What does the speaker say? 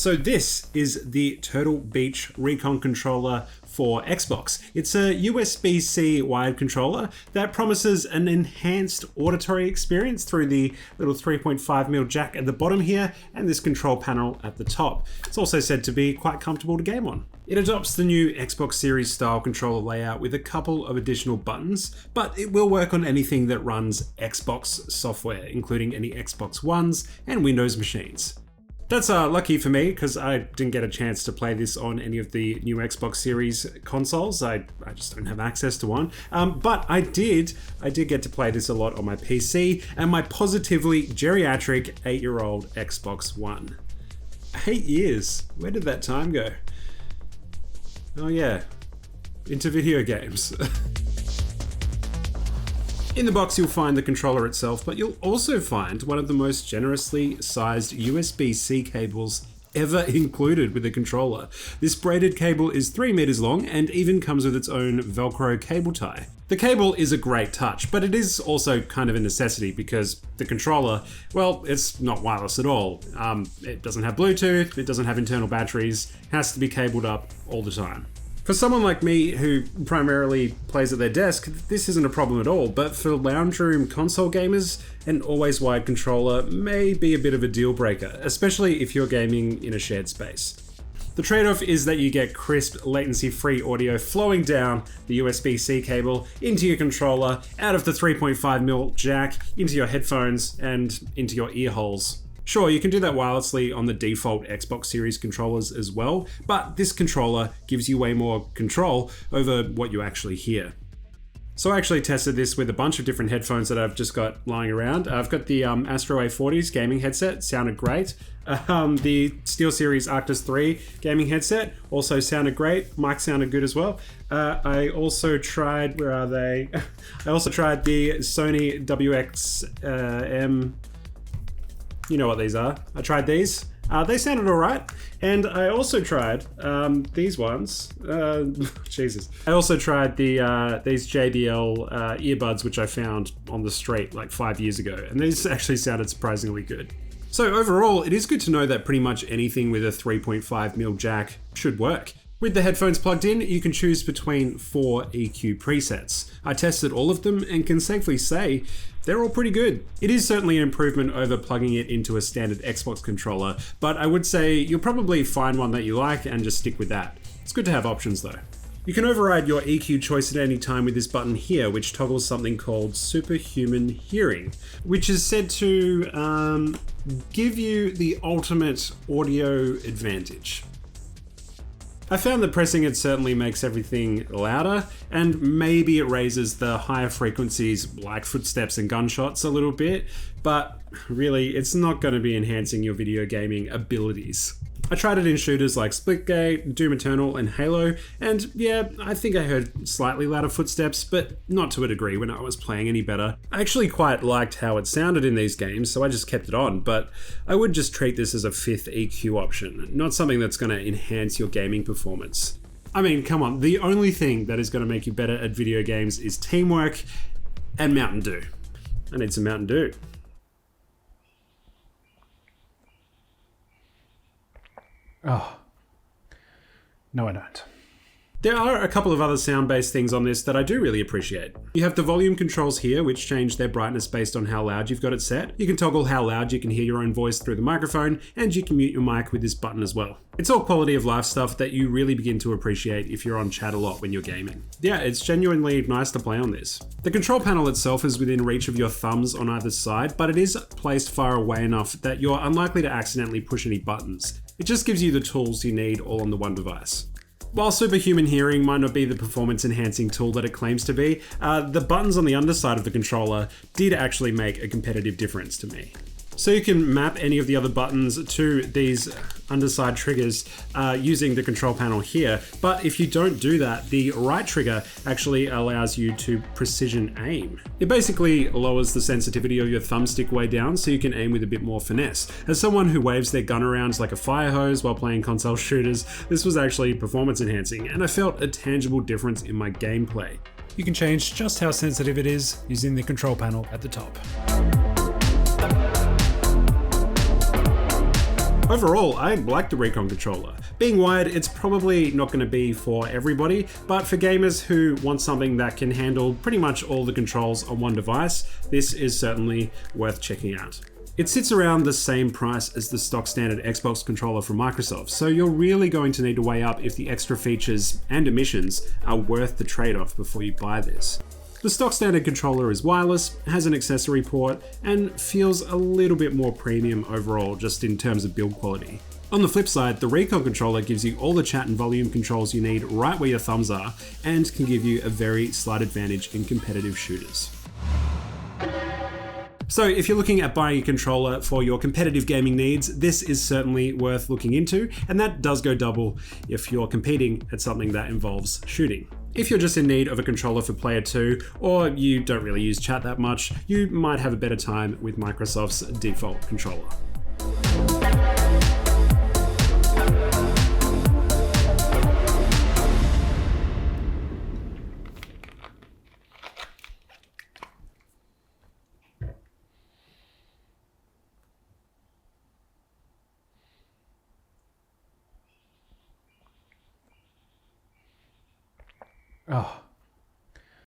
So this is the Turtle Beach Recon Controller for Xbox. It's a USB-C wired controller that promises an enhanced auditory experience through the little 3.5mm jack at the bottom here and this control panel at the top. It's also said to be quite comfortable to game on. It adopts the new Xbox Series style controller layout with a couple of additional buttons, but it will work on anything that runs Xbox software, including any Xbox Ones and Windows machines. That's lucky for me because I didn't get a chance to play this on any of the new Xbox Series consoles. I just don't have access to one. But I did get to play this a lot on my PC and my positively geriatric 8-year-old Xbox One. 8 years. Where did that time go? Oh yeah, into video games. In the box you'll find the controller itself, but you'll also find one of the most generously sized USB-C cables ever included with the controller. This braided cable is 3 meters long and even comes with its own Velcro cable tie. The cable is a great touch, but it is also kind of a necessity because the controller, well, it's not wireless at all. It doesn't have Bluetooth, it doesn't have internal batteries, it has to be cabled up all the time. For someone like me who primarily plays at their desk, this isn't a problem at all, but for lounge room console gamers, an always wired controller may be a bit of a deal breaker, especially if you're gaming in a shared space. The trade-off is that you get crisp, latency-free audio flowing down the USB-C cable into your controller, out of the 3.5mm jack, into your headphones, and into your ear holes. Sure, you can do that wirelessly on the default Xbox Series controllers as well, but this controller gives you way more control over what you actually hear. So I actually tested this with a bunch of different headphones that I've just got lying around. I've got the Astro A40s gaming headset, sounded great. The SteelSeries Arctis 3 gaming headset also sounded great. Mic sounded good as well. I also tried, where are they? I also tried the Sony WX-M. You know what these are. I tried these. They sounded all right. And I also tried these ones. Jesus. I also tried these JBL earbuds, which I found on the street like 5 years ago. And these actually sounded surprisingly good. So overall, it is good to know that pretty much anything with a 3.5mm jack should work. With the headphones plugged in, you can choose between 4 EQ presets. I tested all of them and can safely say they're all pretty good. It is certainly an improvement over plugging it into a standard Xbox controller, but I would say you'll probably find one that you like and just stick with that. It's good to have options though. You can override your EQ choice at any time with this button here, which toggles something called superhuman hearing, which is said to give you the ultimate audio advantage. I found that pressing it certainly makes everything louder, and maybe it raises the higher frequencies like footsteps and gunshots a little bit, but really it's not going to be enhancing your video gaming abilities. I tried it in shooters like Splitgate, Doom Eternal and Halo, and yeah, I think I heard slightly louder footsteps, but not to a degree when I was playing any better. I actually quite liked how it sounded in these games, so I just kept it on, but I would just treat this as a 5th EQ option, not something that's going to enhance your gaming performance. I mean, come on, the only thing that is going to make you better at video games is teamwork and Mountain Dew. I need some Mountain Dew. Oh, no I don't. There are a couple of other sound-based things on this that I do really appreciate. You have the volume controls here, which change their brightness based on how loud you've got it set. You can toggle how loud you can hear your own voice through the microphone, and you can mute your mic with this button as well. It's all quality of life stuff that you really begin to appreciate if you're on chat a lot when you're gaming. Yeah, it's genuinely nice to play on this. The control panel itself is within reach of your thumbs on either side, but it is placed far away enough that you're unlikely to accidentally push any buttons. It just gives you the tools you need all on the one device. While superhuman hearing might not be the performance enhancing tool that it claims to be, the buttons on the underside of the controller did actually make a competitive difference to me. So you can map any of the other buttons to these underside triggers using the control panel here, but if you don't do that, the right trigger actually allows you to precision aim. It basically lowers the sensitivity of your thumbstick way down so you can aim with a bit more finesse. As someone who waves their gun around like a fire hose while playing console shooters, this was actually performance enhancing, and I felt a tangible difference in my gameplay. You can change just how sensitive it is using the control panel at the top. Overall, I like the Recon controller. Being wired, it's probably not going to be for everybody, but for gamers who want something that can handle pretty much all the controls on one device, this is certainly worth checking out. It sits around the same price as the stock standard Xbox controller from Microsoft, so you're really going to need to weigh up if the extra features and emissions are worth the trade-off before you buy this. The stock standard controller is wireless, has an accessory port, and feels a little bit more premium overall just in terms of build quality. On the flip side, the Recon controller gives you all the chat and volume controls you need right where your thumbs are, and can give you a very slight advantage in competitive shooters. So if you're looking at buying a controller for your competitive gaming needs, this is certainly worth looking into, and that does go double if you're competing at something that involves shooting. If you're just in need of a controller for Player 2, or you don't really use chat that much, you might have a better time with Microsoft's default controller. Oh.